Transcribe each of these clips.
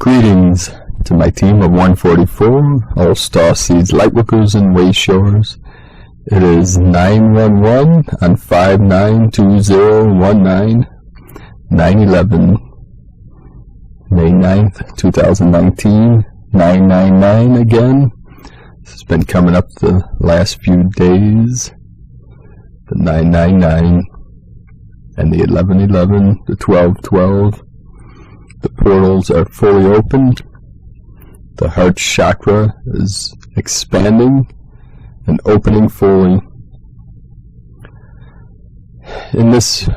Greetings to my team of 144, all Starseeds, Lightworkers, and Wayshowers. It is 911 on 592019, 9/11, May 9th, 2019, 999 again. This has been coming up the last few days. The 999 and the 1111, the 1212. The portals are fully opened. The heart chakra is expanding and opening fully. In this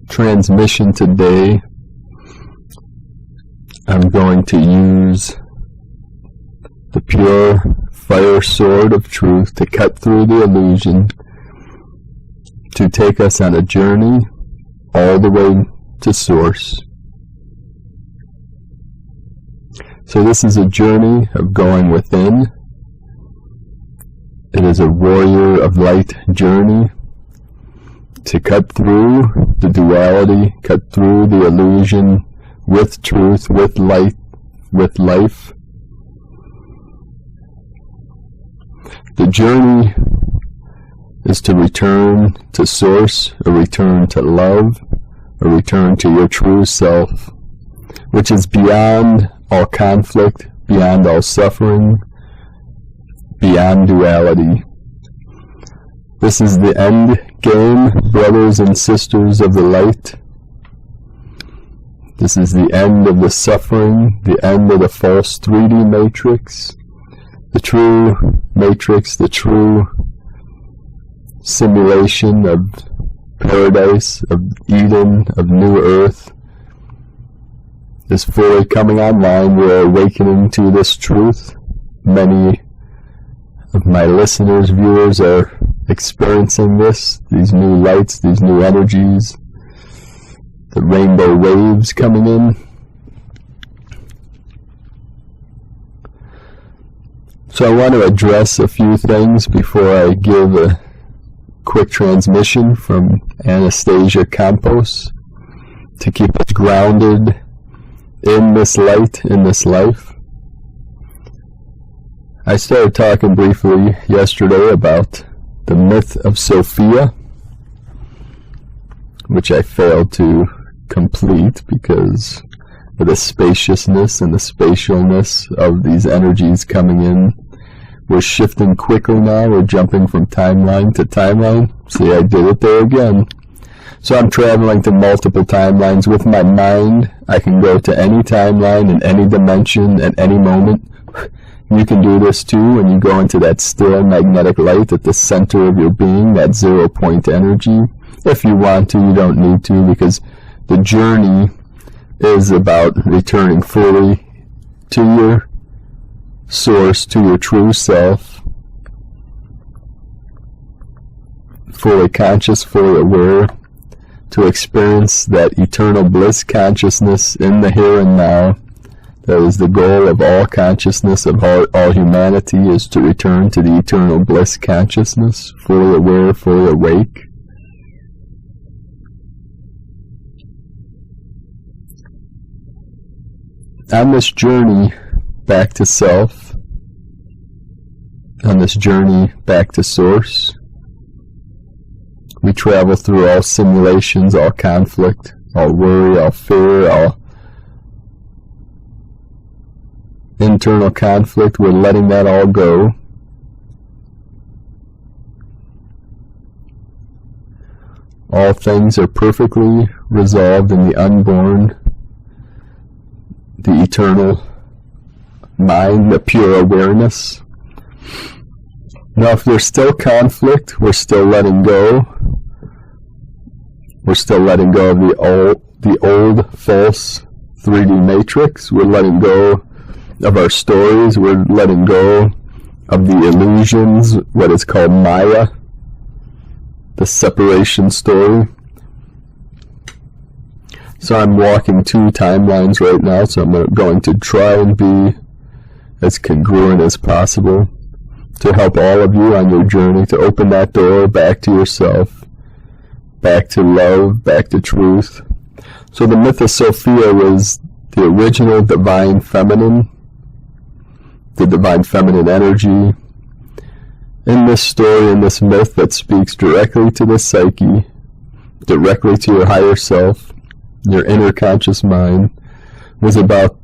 transmission today, I'm going to use the pure fire sword of truth to cut through the illusion, to take us on a journey all the way to source. So this is a journey of going within. It is a warrior of light journey to cut through the duality, cut through the illusion with truth, with light, with life. The journey is to return to source, a return to love, a return to your true self, which is beyond all conflict, beyond all suffering, beyond duality. This is the end game, brothers and sisters of the light. This is the end of the suffering, the end of the false 3D matrix, the true matrix, the true simulation of paradise, of Eden, of new earth, is fully coming online. We are awakening to this truth. Many of my listeners, viewers are experiencing this, these new lights, these new energies, the rainbow waves coming in. So I want to address a few things before I give a quick transmission from Anastasia Campos to keep us grounded in this light, in this life. I started talking briefly yesterday about the myth of Sophia, which I failed to complete because of the spaciousness and the spatialness of these energies coming in. We're shifting quickly now. We're jumping from timeline to timeline. See, I did it there again. So I'm traveling to multiple timelines with my mind. I can go to any timeline in any dimension at any moment. You can do this too when you go into that still magnetic light at the center of your being, that 0 point energy. If you want to, you don't need to, because the journey is about returning fully to your source, to your true self, fully conscious, fully aware, to experience that eternal bliss consciousness in the here and now. That is the goal of all consciousness, of all humanity, is to return to the eternal bliss consciousness, fully aware, fully awake. On this journey back to self, on this journey back to source, we travel through all simulations, all conflict, all worry, all fear, all internal conflict. We're letting that all go. All things are perfectly resolved in the unborn, the eternal mind, the pure awareness. Now, if there's still conflict, we're still letting go. We're still letting go of the old false 3D matrix. We're letting go of our stories. We're letting go of the illusions, what is called Maya, the separation story. So I'm walking 2 timelines right now, so I'm going to try and be as congruent as possible to help all of you on your journey to open that door back to yourself, back to love, back to truth. So the myth of Sophia was the original divine feminine, the divine feminine energy, in this story, in this myth that speaks directly to the psyche, directly to your higher self, your inner conscious mind, was about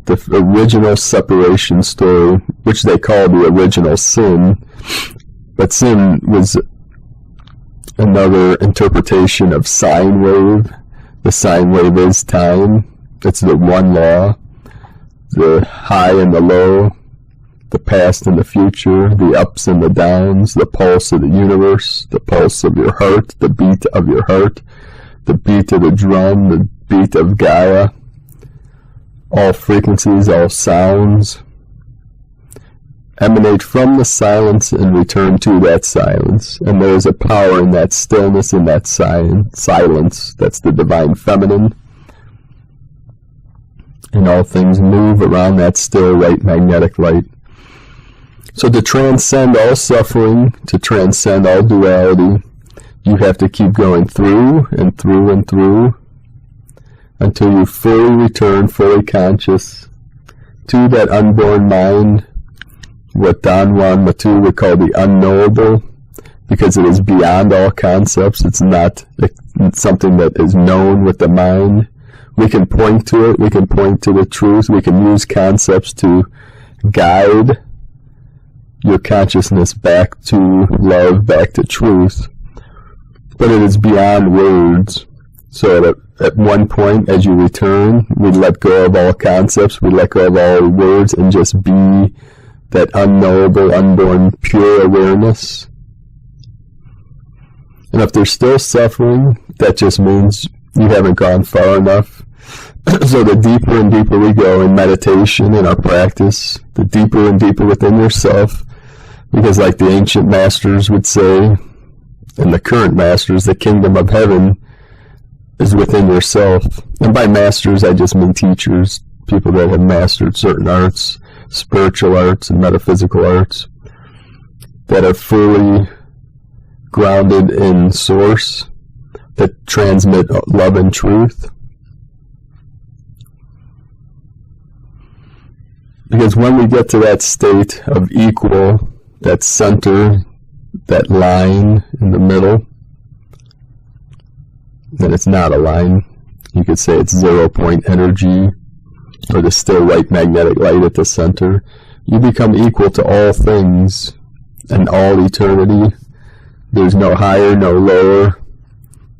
the original separation story, which they call the original sin. But sin was another interpretation of sine wave. The sine wave is time. It's the one law, the high and the low, the past and the future, the ups and the downs, the pulse of the universe, the pulse of your heart, the beat of your heart, the beat of the drum, the beat of Gaia. All frequencies, all sounds emanate from the silence and return to that silence. And there is a power in that stillness, in that silence. That's the divine feminine. And all things move around that still, right, magnetic light. So to transcend all suffering, to transcend all duality, you have to keep going through and through and through until you fully return, fully conscious, to that unborn mind, what Don Juan Matu would call the unknowable, because it is beyond all concepts. It's not something that is known with the mind. We can point to it, we can point to the truth, we can use concepts to guide your consciousness back to love, back to truth, but it is beyond words. So at one point, as you return, we let go of all concepts, we let go of all words, and just be that unknowable, unborn, pure awareness. And if there's still suffering, that just means you haven't gone far enough. So the deeper and deeper we go in meditation, in our practice, the deeper and deeper within yourself, because like the ancient masters would say, and the current masters, the kingdom of heaven is within yourself. And by masters, I just mean teachers, people that have mastered certain arts, spiritual arts and metaphysical arts, that are fully grounded in source, that transmit love and truth. Because when we get to that state of equal, that center, that line in the middle, then it's not a line. You could say it's 0 point energy, or the still white magnetic light at the center. You become equal to all things and all eternity. There's no higher, no lower,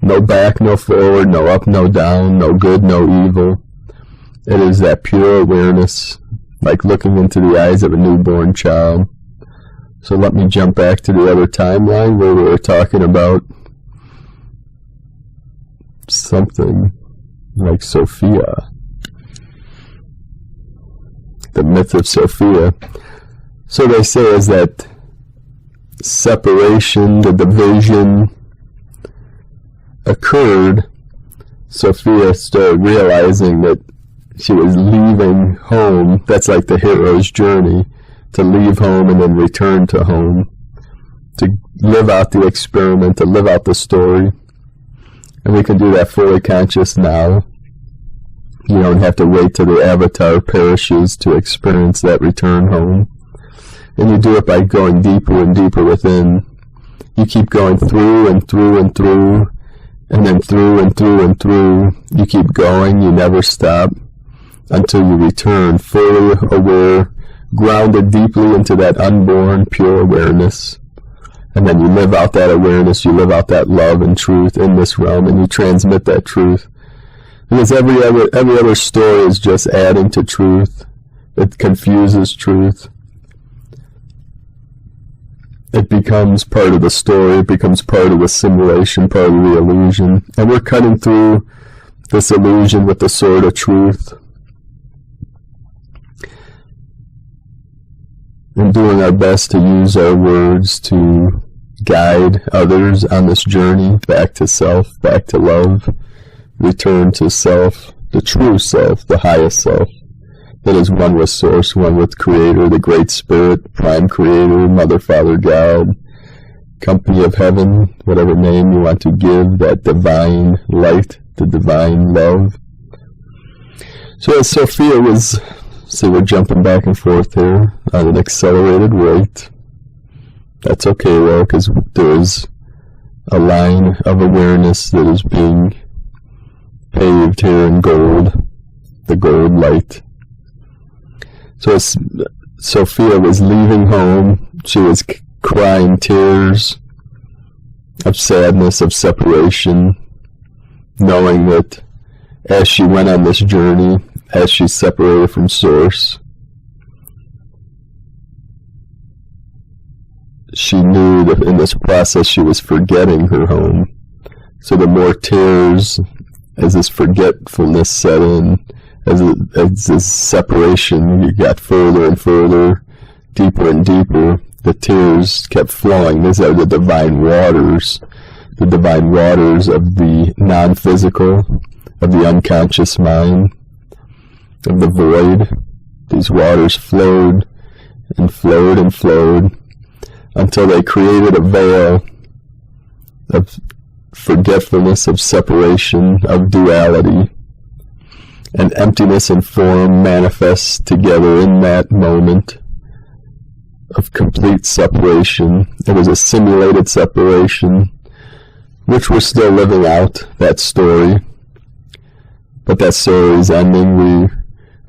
no back, no forward, no up, no down, no good, no evil. It is that pure awareness, like looking into the eyes of a newborn child. So let me jump back to the other timeline where we were talking about something like Sophia. The myth of Sophia. So they say is that separation, the division occurred. Sophia started realizing that she was leaving home. That's like the hero's journey, to leave home and then return to home, to live out the experiment, to live out the story. And we can do that fully conscious now. You don't have to wait till the avatar perishes to experience that return home. And you do it by going deeper and deeper within. You keep going through and through and through, and then through and through and through. You keep going, you never stop, until you return fully aware, grounded deeply into that unborn, pure awareness. And then you live out that awareness, you live out that love and truth in this realm, and you transmit that truth. Because every other story is just adding to truth. It confuses truth. It becomes part of the story, it becomes part of the simulation, part of the illusion. And we're cutting through this illusion with the sword of truth. And doing our best to use our words to guide others on this journey back to self, back to love, return to self, the true self, the highest self, that is one with Source, one with Creator, the Great Spirit, Prime Creator, Mother, Father, God, Company of Heaven, whatever name you want to give, that divine light, the divine love. So as Sophia was, so we're jumping back and forth here at an accelerated rate. That's okay though, because there's a line of awareness that is being paved here in gold, the gold light. So as Sophia was leaving home, she was crying tears of sadness, of separation, knowing that as she went on this journey, as she separated from Source, she knew that in this process she was forgetting her home. So the more tears, as this forgetfulness set in, as this separation got further and further, deeper and deeper, the tears kept flowing. These are the divine waters of the non-physical, of the unconscious mind, of the void. These waters flowed and flowed and flowed until they created a veil of forgetfulness, of separation, of duality. And emptiness and form manifest together in that moment of complete separation. It was a simulated separation, which we're still living out, that story. But that story is ending. We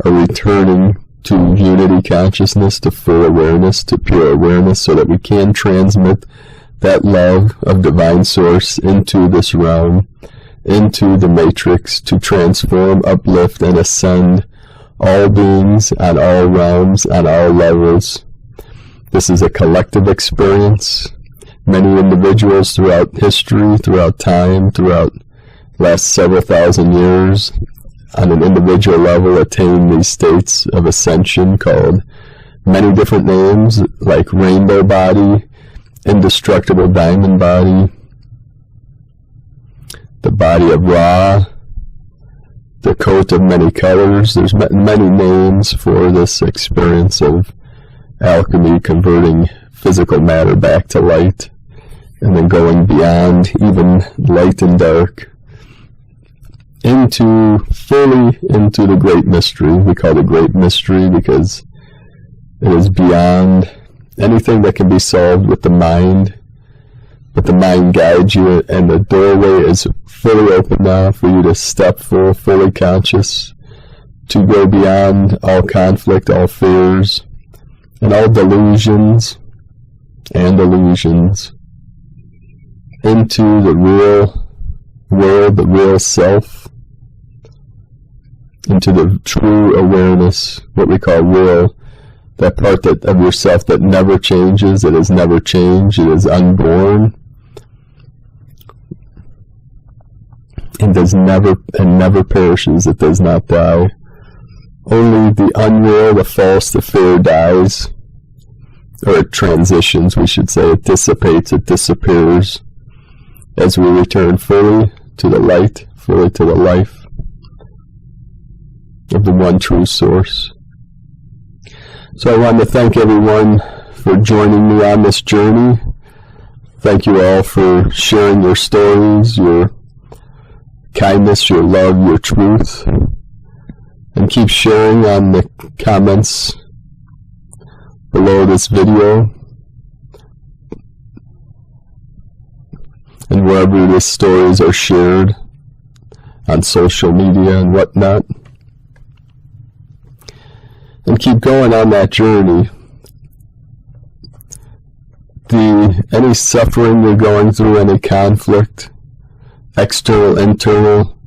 are returning to unity consciousness, to full awareness, to pure awareness, so that we can transmit that love of divine source into this realm, into the matrix, to transform, uplift, and ascend all beings on all realms, on all levels. This is a collective experience. Many individuals throughout history, throughout time, throughout the last several thousand years, on an individual level, attain these states of ascension called many different names, like rainbow body, indestructible diamond body, the body of Ra, the coat of many colors. There's many names for this experience of alchemy, converting physical matter back to light, and then going beyond even light and dark, fully into the great mystery. We call it great mystery because it is beyond anything that can be solved with the mind. But the mind guides you, and the doorway is fully open now for you to step fully conscious, to go beyond all conflict, all fears, and all delusions and illusions, into the real world, the real self, into the true awareness, what we call real, that part of yourself that never changes, it has never changed, it is unborn, and never perishes, it does not die. Only the unreal, the false, the fear dies, or it transitions, we should say. It dissipates, it disappears, as we return fully to the light, fully to the life of the one true source. So I want to thank everyone for joining me on this journey. Thank you all for sharing your stories, your kindness, your love, your truth. And keep sharing on the comments below this video and wherever these stories are shared on social media and whatnot. And keep going on that journey. Any suffering you're going through, any conflict, external, internal,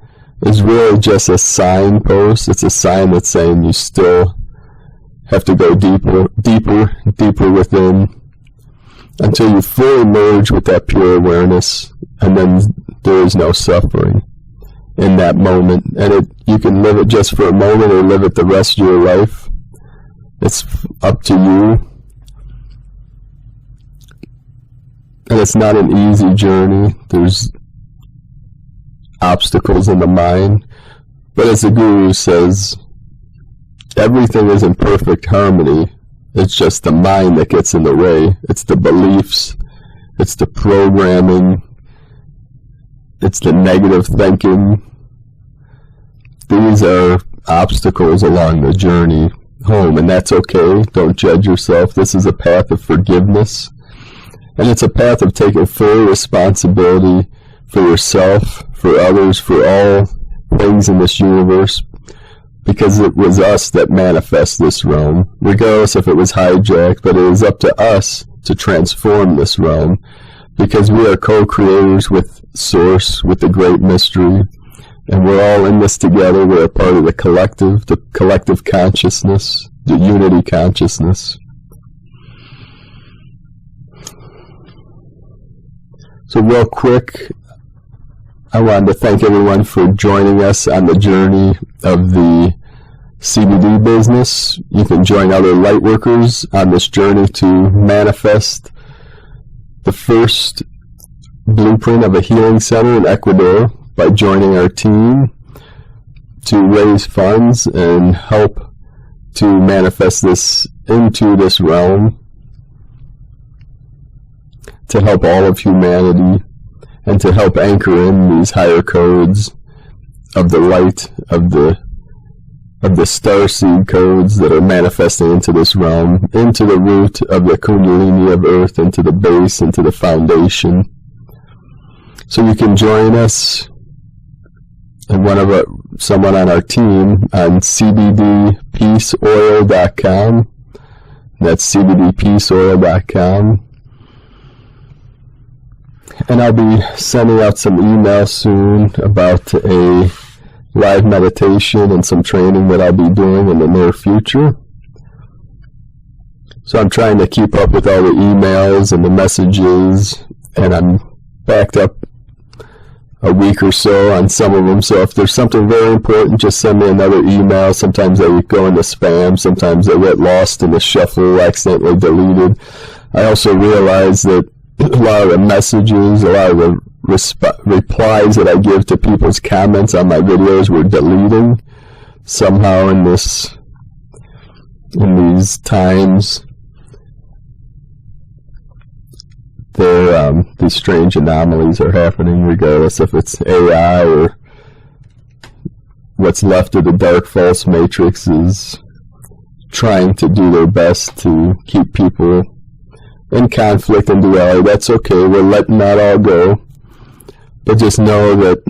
is really just a signpost. It's a sign that's saying you still have to go deeper within until you fully merge with that pure awareness, and then there is no suffering in that moment. And you can live it just for a moment or live it the rest of your life. It's up to you. And it's not an easy journey. There's obstacles in the mind. But as the Guru says, everything is in perfect harmony. It's just the mind that gets in the way. It's the beliefs. It's the programming. It's the negative thinking. These are obstacles along the journey home, and that's okay. Don't judge yourself. This is a path of forgiveness, and it's a path of taking full responsibility for yourself, for others, for all things in this universe, because it was us that manifest this realm, regardless if it was hijacked, but it is up to us to transform this realm, because we are co-creators with Source, with the Great Mystery, and we're all in this together. We're a part of the collective consciousness, the unity consciousness. So real quick, I wanted to thank everyone for joining us on the journey of the CBD business. You can join other Lightworkers on this journey to manifest the first blueprint of a healing center in Ecuador by joining our team to raise funds and help to manifest this into this realm, to help all of humanity, and to help anchor in these higher codes of the light, of the Starseed codes that are manifesting into this realm, into the root of the Kundalini of Earth, into the base, into the foundation. So you can join us and someone on our team on cbdpeaceoil.com. That's cbdpeaceoil.com. And I'll be sending out some emails soon about a live meditation and some training that I'll be doing in the near future. So I'm trying to keep up with all the emails and the messages, and I'm backed up a week or so on some of them. So if there's something very important, just send me another email. Sometimes they go into spam, sometimes they get lost in the shuffle, accidentally deleted. I also realize that a lot of the messages, a lot of the replies that I give to people's comments on my videos were deleting somehow in these times. These strange anomalies are happening, regardless if it's AI or what's left of the dark false matrix is trying to do their best to keep people in conflict and duality. That's okay. We're letting that all go. But just know that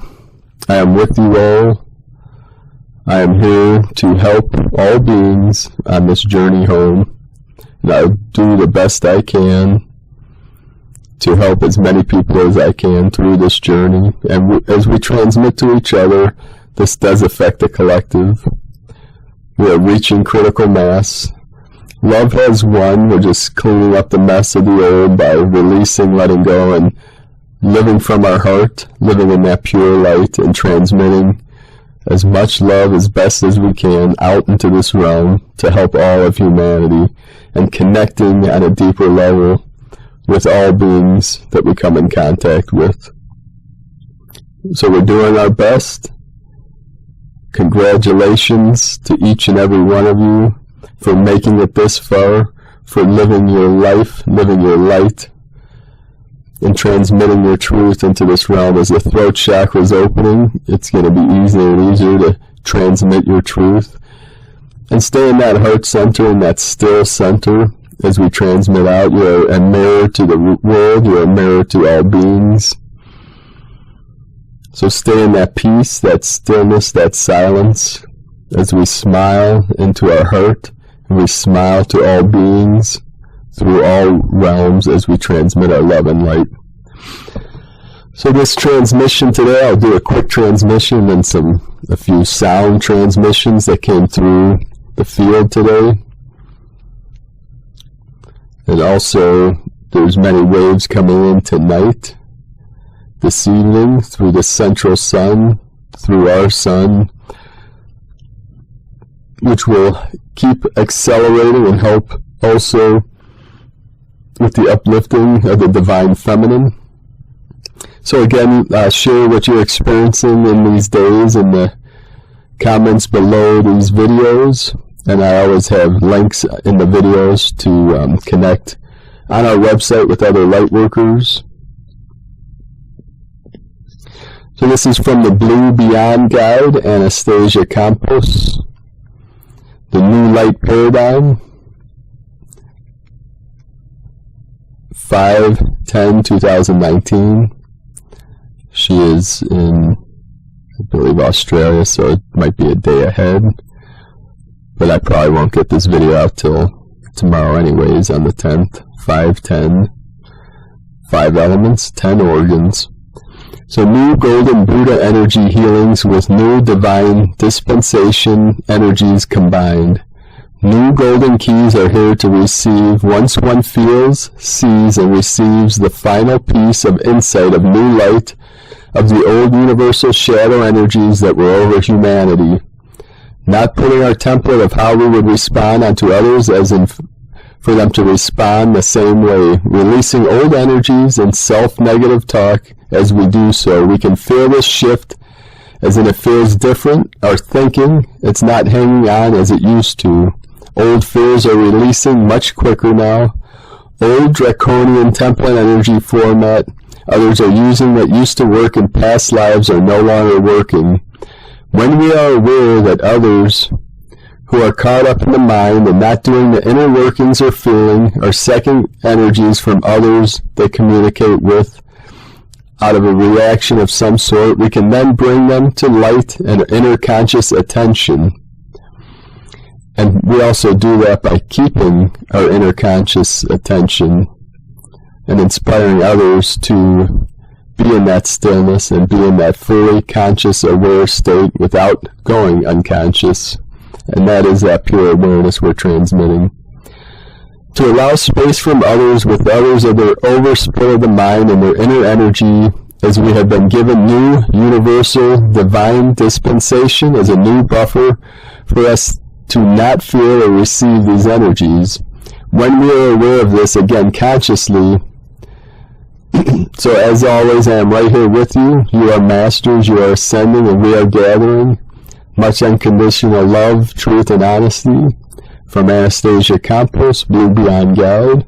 I am with you all. I am here to help all beings on this journey home. And I'll do the best I can to help as many people as I can through this journey. And as we transmit to each other, this does affect the collective. We are reaching critical mass. Love has won. We're just cleaning up the mess of the old by releasing, letting go, and living from our heart, living in that pure light and transmitting as much love as best as we can out into this realm to help all of humanity, and connecting at a deeper level with all beings that we come in contact with. So we're doing our best. Congratulations to each and every one of you for making it this far, for living your life, living your light, and transmitting your truth into this realm. As the throat chakra is opening, it's going to be easier and easier to transmit your truth. And stay in that heart center, in that still center, as we transmit out. You're a mirror to the world. You're a mirror to all beings. So stay in that peace, that stillness, that silence, as we smile into our heart, and we smile to all beings through all realms as we transmit our love and light. So this transmission today, I'll do a quick transmission and a few sound transmissions that came through the field today. And also, there's many waves coming in tonight, this evening, through the central sun, through our sun, which will keep accelerating and help also with the uplifting of the divine feminine. So again, share what you're experiencing in these days in the comments below these videos. And I always have links in the videos to connect on our website with other Lightworkers. So this is from the Blue Beyond Guide, Anastasia Campos. light paradigm, 5/10/2019. She is in, I believe, Australia, so it might be a day ahead. But I probably won't get this video out till tomorrow anyways, on the 10th. 5/10. 5 elements, 10 organs. So new golden Buddha energy healings with new divine dispensation energies combined. New golden keys are here to receive once one feels, sees, and receives the final piece of insight of new light of the old universal shadow energies that were over humanity. Not putting our template of how we would respond onto others as in for them to respond the same way, releasing old energies and self-negative talk as we do so. We can feel this shift as in it feels different. Our thinking, it's not hanging on as it used to. Old fears are releasing much quicker now. Old draconian template energy format others are using that used to work in past lives are no longer working. When we are aware that others who are caught up in the mind and not doing the inner workings or feeling are second energies from others they communicate with out of a reaction of some sort, we can then bring them to light and inner conscious attention. And we also do that by keeping our inner conscious attention and inspiring others to be in that stillness and be in that fully conscious, aware state without going unconscious. And that is that pure awareness we're transmitting. To allow space from others with others of their overspill of the mind and their inner energy, as we have been given new universal divine dispensation as a new buffer for us to not feel or receive these energies. When we are aware of this, again, consciously, so as always, I am right here with you. You are masters, you are ascending, and we are gathering. Much unconditional love, truth, and honesty from Anastasia Campos, Blue Beyond Guide.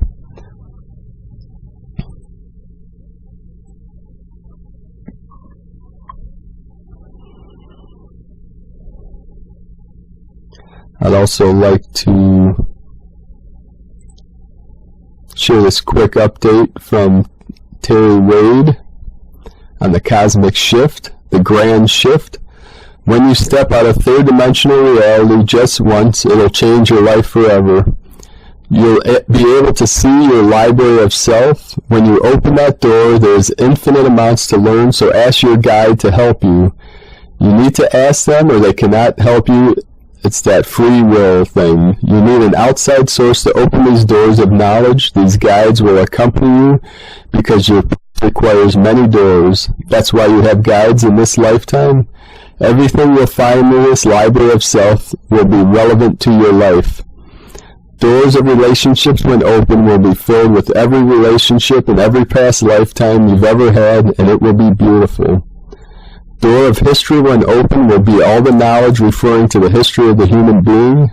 I'd also like to share this quick update from Terry Wade on the cosmic shift, the grand shift. When you step out of third-dimensional reality just once, it'll change your life forever. You'll be able to see your library of self. When you open that door, there's infinite amounts to learn, so ask your guide to help you. You need to ask them or they cannot help you. It's that free will thing. You need an outside source to open these doors of knowledge. These guides will accompany you because your path requires many doors. That's why you have guides in this lifetime. Everything you'll find in this library of self will be relevant to your life. Doors of relationships when open will be filled with every relationship in every past lifetime you've ever had, and it will be beautiful. Door of history when open will be all the knowledge referring to the history of the human being.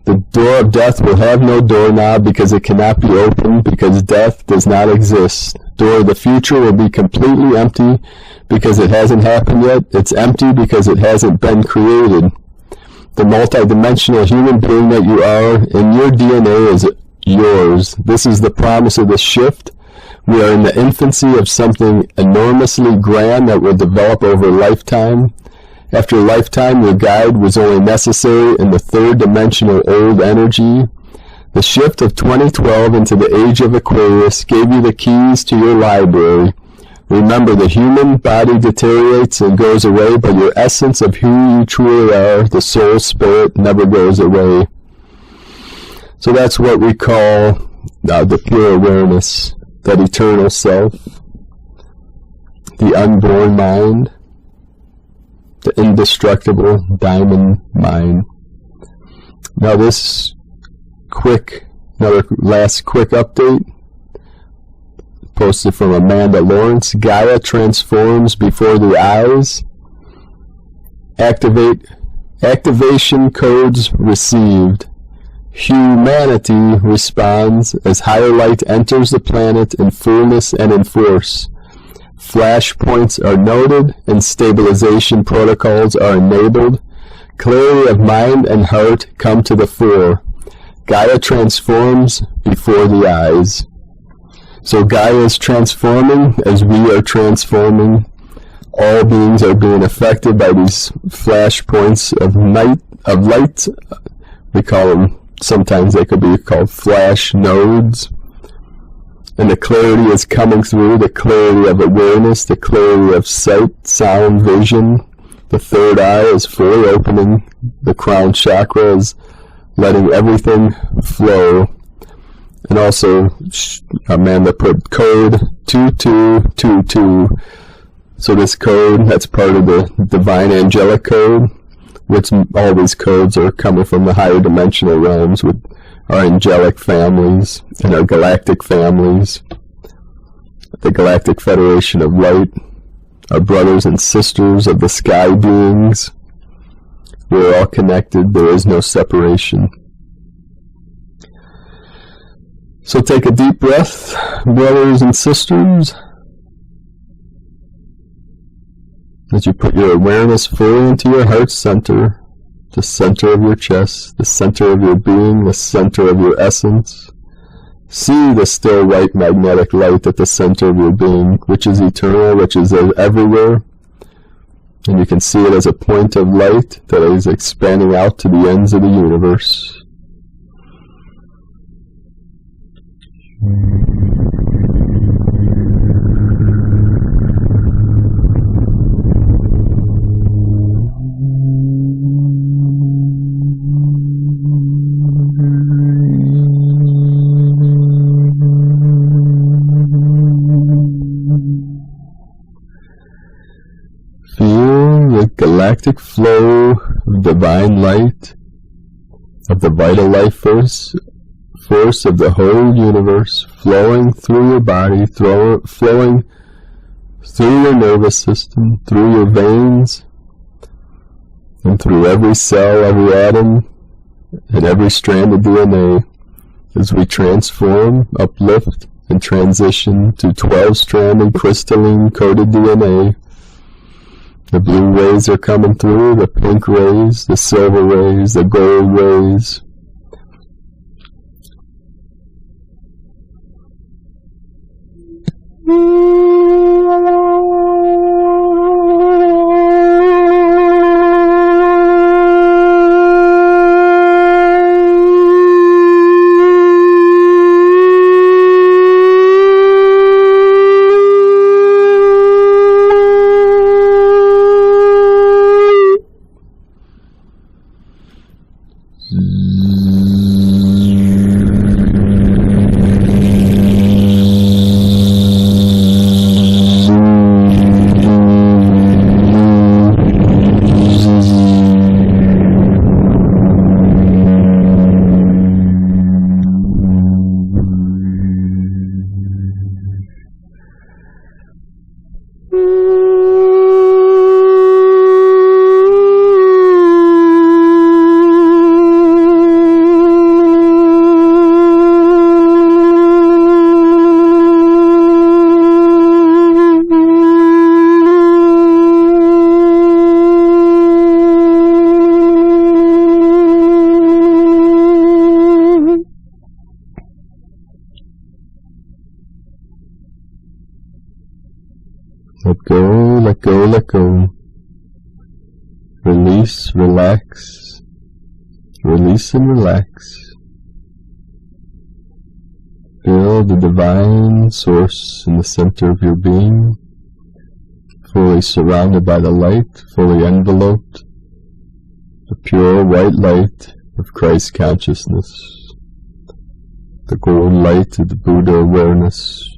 The door of death will have no doorknob because it cannot be opened because death does not exist. Door of the future will be completely empty because it hasn't happened yet. It's empty because it hasn't been created. The multidimensional human being that you are in your DNA is yours. This is the promise of the shift. We are in the infancy of something enormously grand that will develop over a lifetime. After a lifetime, your guide was only necessary in the third-dimensional old energy. The shift of 2012 into the age of Aquarius gave you the keys to your library. Remember, the human body deteriorates and goes away, but your essence of who you truly are, the soul spirit, never goes away. So that's what we call the pure awareness, that eternal self, the unborn mind, the indestructible diamond mind. Now this another last quick update, posted from Amanda Lawrence. Gaia transforms before the eyes. Activation codes received. Humanity responds as higher light enters the planet in fullness and in force. Flashpoints are noted and stabilization protocols are enabled. clarity of mind and heart come to the fore. Gaia transforms before the eyes. So Gaia is transforming as we are transforming. All beings are being affected by these flash points of light. We call them, sometimes they could be called flash nodes. And the clarity is coming through, the clarity of awareness, the clarity of sight, sound, vision. The third eye is fully opening. The crown chakra is letting everything flow. And also, Amanda put code 2222. So this code, that's part of the divine angelic code, which all these codes are coming from the higher dimensional realms with our angelic families and our galactic families, the Galactic Federation of Light, our brothers and sisters of the sky beings. We're all connected. There is no separation. So take a deep breath, brothers and sisters, as you put your awareness fully into your heart center, the center of your chest, the center of your being, the center of your essence. See the still white magnetic light at the center of your being, which is eternal, which is everywhere. And you can see it as a point of light that is expanding out to the ends of the universe. Galactic flow of divine light, of the vital life force of the whole universe, flowing through your body, flowing through your nervous system, through your veins, and through every cell, every atom, and every strand of DNA, as we transform, uplift, and transition to 12-stranded crystalline coded DNA. The blue rays are coming through, the pink rays, the silver rays, the gold rays. Let go, let go. Release, relax. Release and relax. Feel the divine source in the center of your being, fully surrounded by the light, fully enveloped, the pure white light of Christ consciousness, the golden light of the Buddha awareness.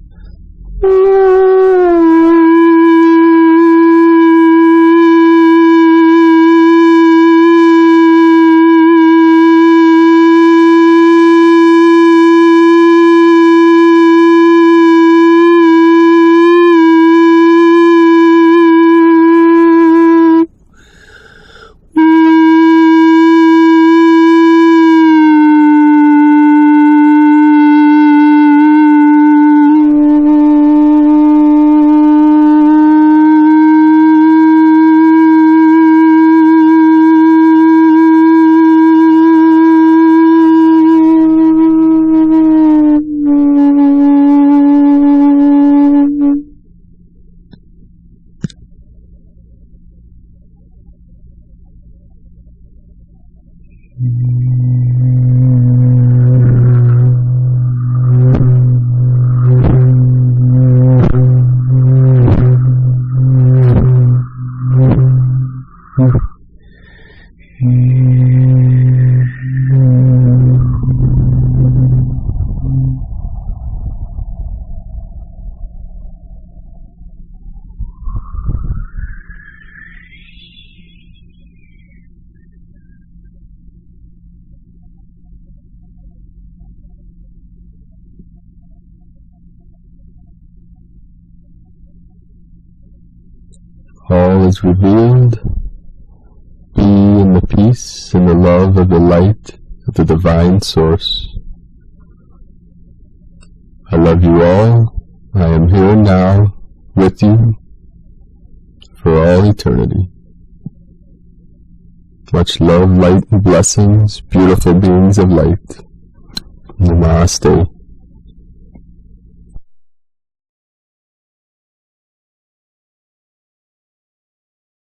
All is revealed. Be in the peace and the love of the light of the divine source. I love you all. I am here and now with you for all eternity. Much love, light, and blessings, beautiful beings of light. Namaste.